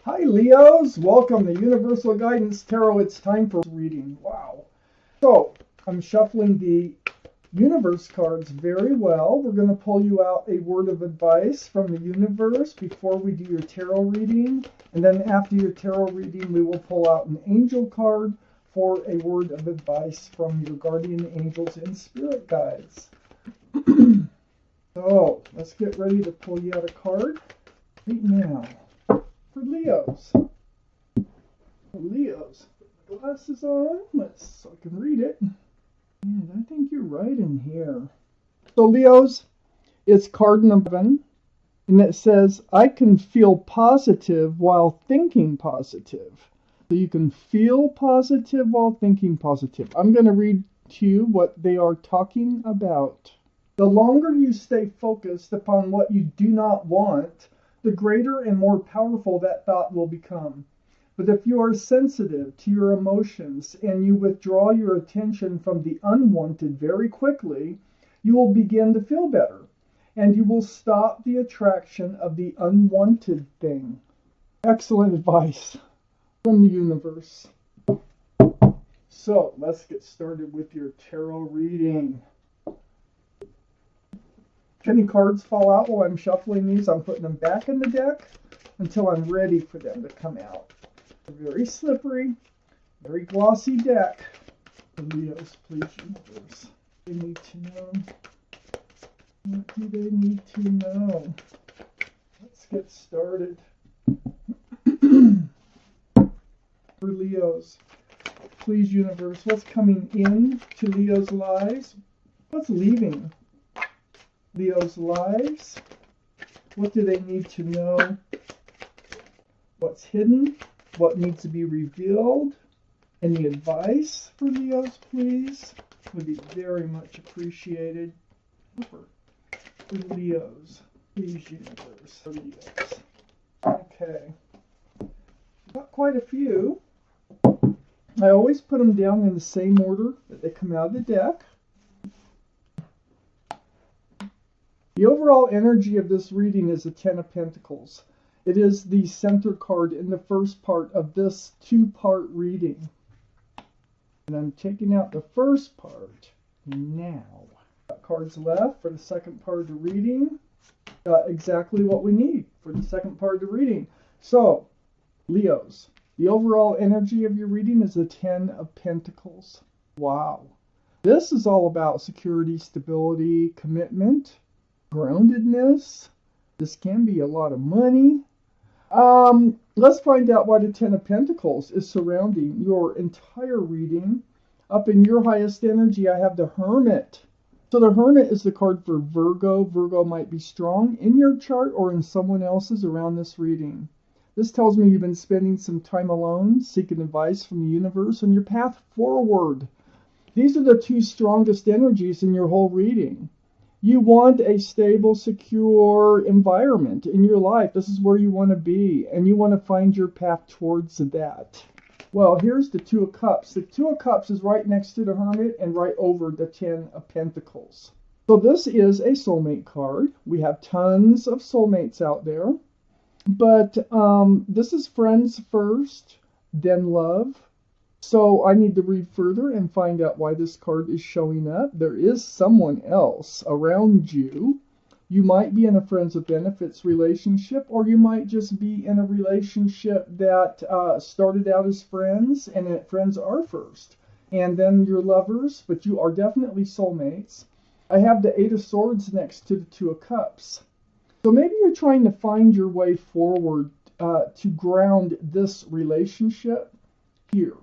Hi Leos, welcome to Universal Guidance Tarot. It's time for reading. Wow. So, I'm shuffling the universe cards very well. We're going to pull you out a word of advice from the universe before we do your tarot reading. And then after your tarot reading, we will pull out an angel card for a word of advice from your guardian angels and spirit guides. So, let's get ready to pull you out a card right now. For Leos. Put my glasses on. So I can read it. And I think you're right in here. So Leos, it's card number 7. And it says, I can feel positive while thinking positive. So you can feel positive while thinking positive. I'm going to read to you what they are talking about. The longer you stay focused upon what you do not want, the greater and more powerful that thought will become. But if you are sensitive to your emotions and you withdraw your attention from the unwanted very quickly, you will begin to feel better, and you will stop the attraction of the unwanted thing. Excellent advice from the universe. So let's get started with your tarot reading. If any cards fall out while I'm shuffling these, I'm putting them back in the deck until I'm ready for them to come out. A very slippery, very glossy deck. Leos, please, universe. They need to know. What do they need to know? Let's get started. For Leos, please, universe, what's coming in to Leo's lives? What's leaving Leo's lives? What do they need to know? What's hidden? What needs to be revealed? Any advice for Leos, please? Would be very much appreciated. For Leos, please, universe. For Leos. Okay. Got quite a few. I always put them down in the same order that they come out of the deck. The overall energy of this reading is the Ten of Pentacles. It is the center card in the first part of this two-part reading. And I'm taking out the first part now. Got cards left for the second part of the reading. Got exactly what we need for the second part of the reading. So, Leos, the overall energy of your reading is the Ten of Pentacles. Wow. This is all about security, stability, commitment, groundedness. This can be a lot of money. Let's find out why the Ten of Pentacles is surrounding your entire reading. Up in your highest energy, I have the Hermit. So the Hermit is the card for Virgo. Virgo might be strong in your chart or in someone else's around this reading. This tells me you've been spending some time alone, seeking advice from the universe on your path forward. These are the two strongest energies in your whole reading. You want a stable, secure environment in your life. This is where you want to be, and you want to find your path towards that. Well, here's the Two of Cups. The Two of Cups is right next to the Hermit and right over the Ten of Pentacles. So this is a soulmate card. We have tons of soulmates out there. But this is friends first, then love. So I need to read further and find out why this card is showing up. There is someone else around you. You might be in a friends with benefits relationship, or you might just be in a relationship that started out as friends, and friends are first. And then you're lovers, but you are definitely soulmates. I have the Eight of Swords next to the Two of Cups. So maybe you're trying to find your way forward to ground this relationship here.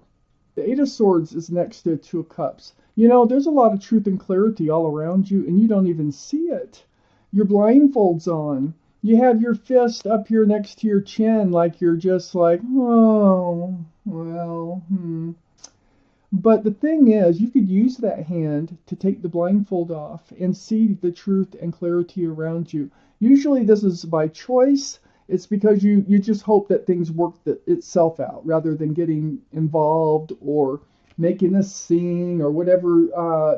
The Eight of Swords is next to the Two of Cups. You know, there's a lot of truth and clarity all around you, and you don't even see it. Your blindfold's on. You have your fist up here next to your chin like you're just like, oh, well, But the thing is, you could use that hand to take the blindfold off and see the truth and clarity around you. Usually this is by choice. It's because you just hope that things work itself out rather than getting involved or making a scene or whatever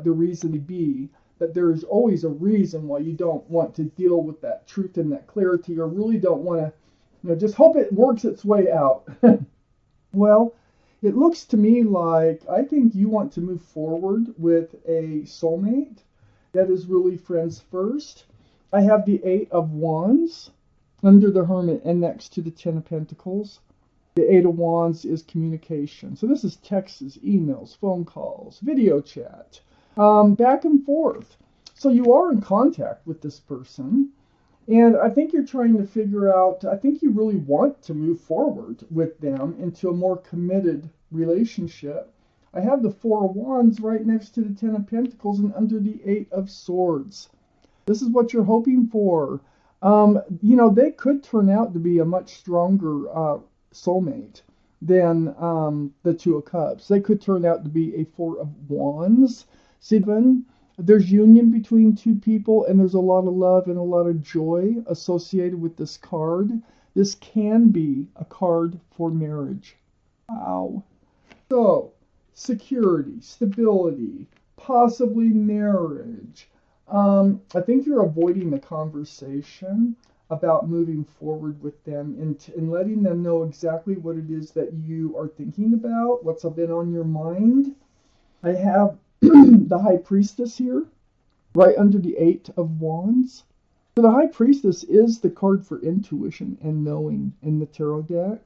the reason may be. That there is always a reason why you don't want to deal with that truth and that clarity, or really don't want to Just hope it works its way out. Well, it looks to me like I think you want to move forward with a soulmate that is really friends first. I have the Eight of Wands under the Hermit and next to the Ten of Pentacles. The Eight of Wands is communication. So this is texts, emails, phone calls, video chat, back and forth. So you are in contact with this person. And I think you're trying to figure out, I think you really want to move forward with them into a more committed relationship. I have the Four of Wands right next to the Ten of Pentacles and under the Eight of Swords. This is what you're hoping for. They could turn out to be a much stronger soulmate than the Two of Cups. They could turn out to be a Four of Wands. See, there's union between two people, and there's a lot of love and a lot of joy associated with this card. This can be a card for marriage. Wow. So, security, stability, possibly marriage. I think you're avoiding the conversation about moving forward with them and letting them know exactly what it is that you are thinking about, what's been on your mind. I have the High Priestess here, right under the Eight of Wands. So the High Priestess is the card for intuition and knowing in the tarot deck.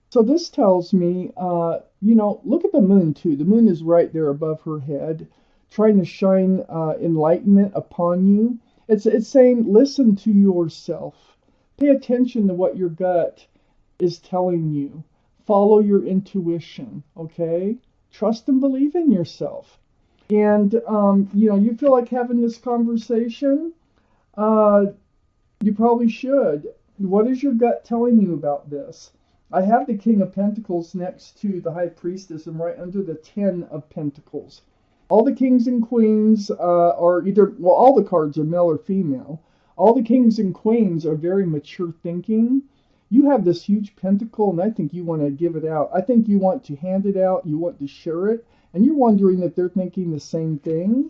So this tells me, look at the moon too. The moon is right there above her head, trying to shine enlightenment upon you. It's saying, listen to yourself. Pay attention to what your gut is telling you. Follow your intuition, okay? Trust and believe in yourself. And, you feel like having this conversation? You probably should. What is your gut telling you about this? I have the King of Pentacles next to the High Priestess and right under the Ten of Pentacles. All the kings and queens are either, well, all the cards are male or female. All the kings and queens are very mature thinking. You have this huge pentacle, and I think you want to give it out. I think you want to hand it out. You want to share it. And you're wondering if they're thinking the same thing.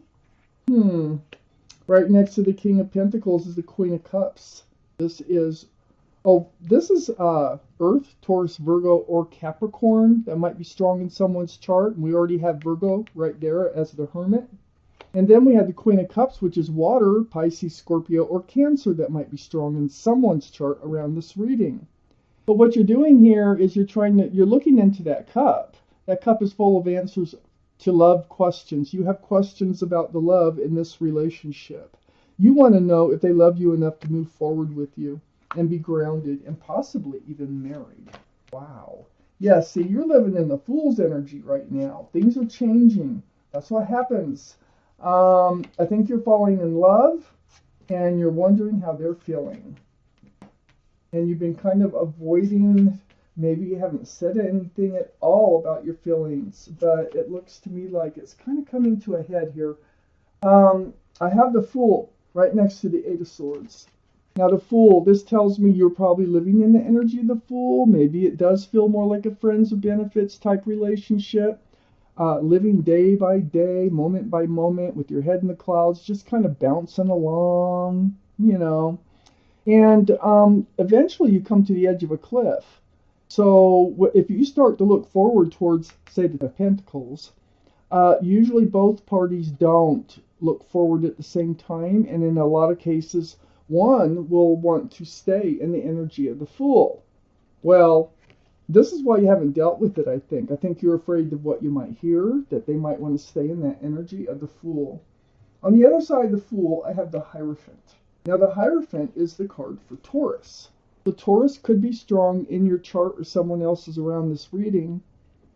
Right next to the King of Pentacles is the Queen of Cups. This is Earth, Taurus, Virgo, or Capricorn. That might be strong in someone's chart. And we already have Virgo right there as the Hermit. And then we have the Queen of Cups, which is water, Pisces, Scorpio, or Cancer. That might be strong in someone's chart around this reading. But what you're doing here is you're looking into that cup. That cup is full of answers to love questions. You have questions about the love in this relationship. You want to know if they love you enough to move forward with you and be grounded and possibly even married. Wow. Yeah, see, you're living in the Fool's energy right now. Things are changing. That's what happens. I think you're falling in love and you're wondering how they're feeling. And you've been kind of avoiding. Maybe you haven't said anything at all about your feelings, but it looks to me like it's kind of coming to a head here. I have the Fool right next to the Eight of Swords. Now the Fool, this tells me you're probably living in the energy of the Fool. Maybe it does feel more like a friends with benefits type relationship. Living day by day, moment by moment, with your head in the clouds, just kind of bouncing along, And eventually you come to the edge of a cliff. So if you start to look forward towards, say, the Pentacles, usually both parties don't look forward at the same time. And in a lot of cases, one will want to stay in the energy of the Fool. Well, this is why you haven't dealt with it, I think. I think you're afraid of what you might hear, that they might want to stay in that energy of the Fool. On the other side of the Fool, I have the Hierophant. Now, the Hierophant is the card for Taurus. The Taurus could be strong in your chart or someone else's around this reading.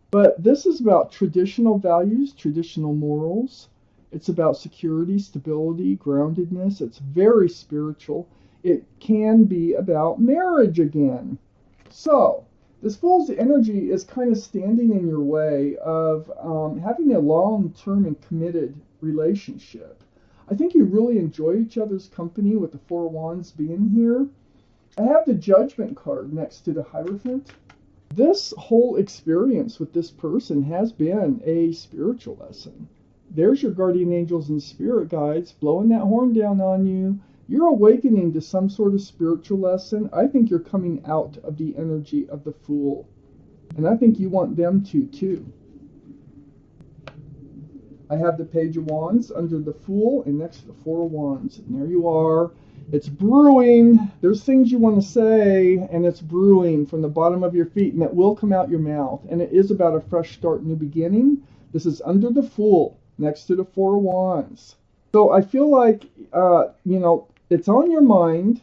But this is about traditional values, traditional morals. It's about security, stability, groundedness. It's very spiritual. It can be about marriage again. So, this Fool's energy is kind of standing in your way of having a long-term and committed relationship. I think you really enjoy each other's company with the Four of Wands being here. I have the Judgment card next to the Hierophant. This whole experience with this person has been a spiritual lesson. There's your guardian angels and spirit guides blowing that horn down on you. You're awakening to some sort of spiritual lesson. I think you're coming out of the energy of the Fool. And I think you want them to, too. I have the Page of Wands under the Fool and next to the Four of Wands. And there you are. It's brewing. There's things you want to say, and it's brewing from the bottom of your feet, and it will come out your mouth. And it is about a fresh start, new beginning. This is under the Fool, next to the Four of Wands. So I feel like, it's on your mind.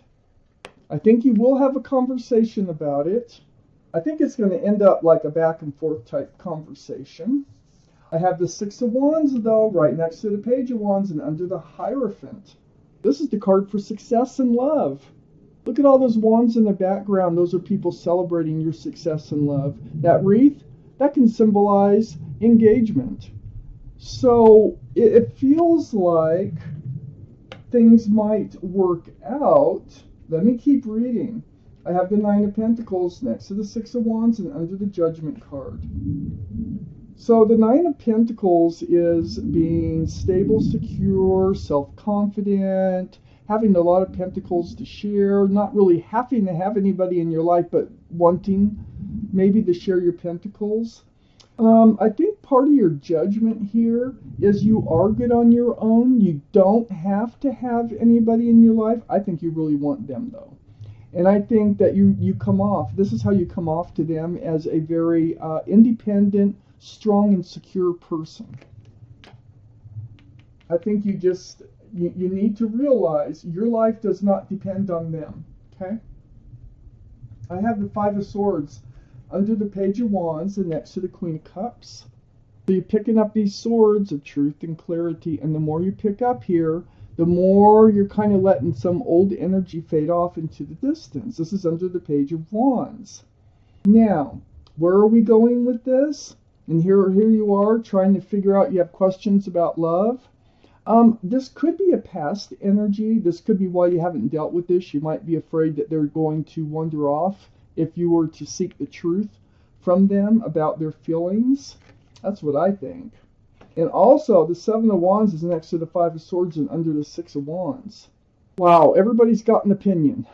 I think you will have a conversation about it. I think it's going to end up like a back and forth type conversation. I have the Six of Wands, though, right next to the Page of Wands and under the Hierophant. This is the card for success and love. Look at all those wands in the background. Those are people celebrating your success and love. That wreath, that can symbolize engagement. So it feels like things might work out. Let me keep reading. I have the Nine of Pentacles next to the Six of Wands and under the Judgment card. So the Nine of Pentacles is being stable, secure, self-confident, having a lot of pentacles to share, not really having to have anybody in your life, but wanting maybe to share your pentacles. I think part of your judgment here is you are good on your own. You don't have to have anybody in your life. I think you really want them, though. And I think that you come off, this is how you come off to them, as a very independent, strong and secure person. I think you need to realize your life does not depend on them, okay? I have the Five of Swords under the Page of Wands and next to the Queen of Cups. So you're picking up these swords of truth and clarity, and the more you pick up here, the more you're kind of letting some old energy fade off into the distance. This is under the Page of Wands. Now, where are we going with this? And here you are trying to figure out, you have questions about love. This could be a past energy. This could be why you haven't dealt with this. You might be afraid that they're going to wander off if you were to seek the truth from them about their feelings. That's what I think. And also, the Seven of Wands is next to the Five of Swords and under the Six of Wands. Wow, everybody's got an opinion.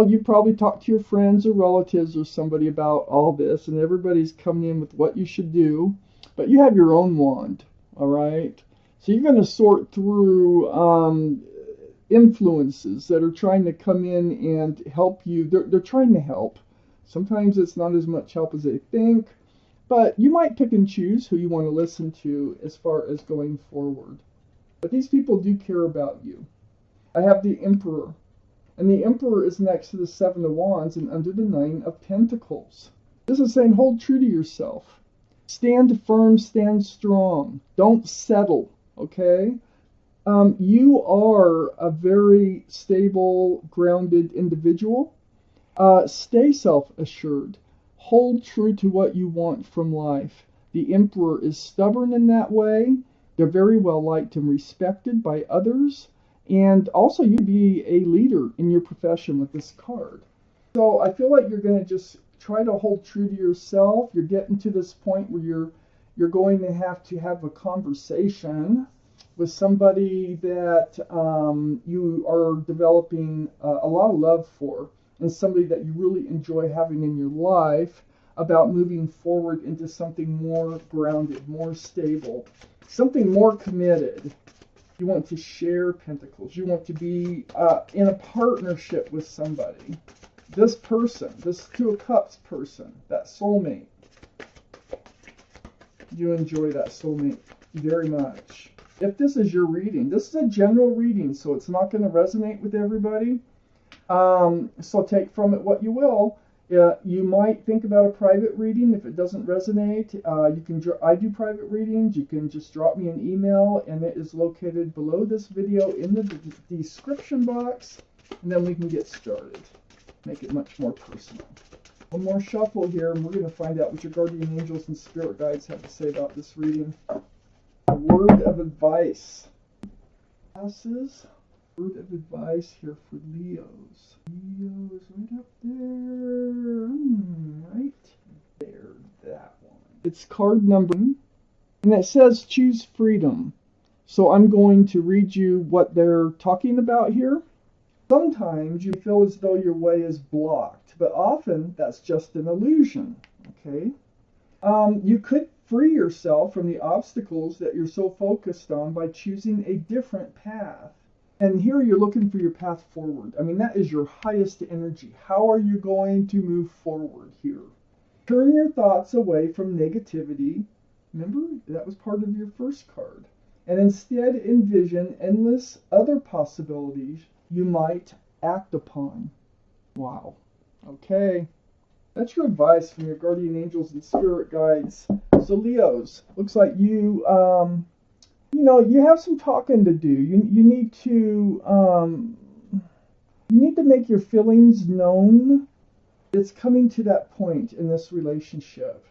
You probably talk to your friends or relatives or somebody about all this, and everybody's coming in with what you should do, but you have your own wand, all right? So you're going to sort through influences that are trying to come in and help you. They're trying to help. Sometimes it's not as much help as they think, but you might pick and choose who you want to listen to as far as going forward. But these people do care about you. I have the Emperor. And the Emperor is next to the Seven of Wands and under the Nine of Pentacles. This is saying hold true to yourself. Stand firm, stand strong. Don't settle, okay? You are a very stable, grounded individual. Stay self-assured. Hold true to what you want from life. The Emperor is stubborn in that way. They're very well liked and respected by others. And also, you'd be a leader in your profession with this card. So I feel like you're going to just try to hold true to yourself. You're getting to this point where you're going to have a conversation with somebody that you are developing a lot of love for, and somebody that you really enjoy having in your life, about moving forward into something more grounded, more stable, something more committed. You want to share pentacles. You want to be in a partnership with somebody. This person, this Two of Cups person, that soulmate. You enjoy that soulmate very much. If this is your reading, this is a general reading, so it's not going to resonate with everybody. So take from it what you will. You might think about a private reading if it doesn't resonate. I do private readings. You can just drop me an email, and it is located below this video in the description box, and then we can get started. Make it much more personal. One more shuffle here, and we're going to find out what your guardian angels and spirit guides have to say about this reading. A word of advice. Passes. Word of advice here for Leos. Leo is right up there. Right there, that one. It's card number, and it says choose freedom. So I'm going to read you what they're talking about here. Sometimes you feel as though your way is blocked, but often that's just an illusion. Okay? You could free yourself from the obstacles that you're so focused on by choosing a different path. And here you're looking for your path forward. I mean, that is your highest energy. How are you going to move forward here? Turn your thoughts away from negativity. Remember, that was part of your first card. And instead envision endless other possibilities you might act upon. Wow. Okay. That's your advice from your guardian angels and spirit guides. So Leos, looks like you you have some talking to do. You need to make your feelings known. It's coming to that point in this relationship.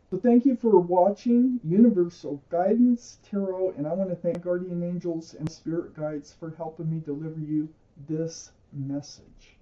So thank you for watching Universal Guidance Tarot, and I want to thank guardian angels and spirit guides for helping me deliver you this message.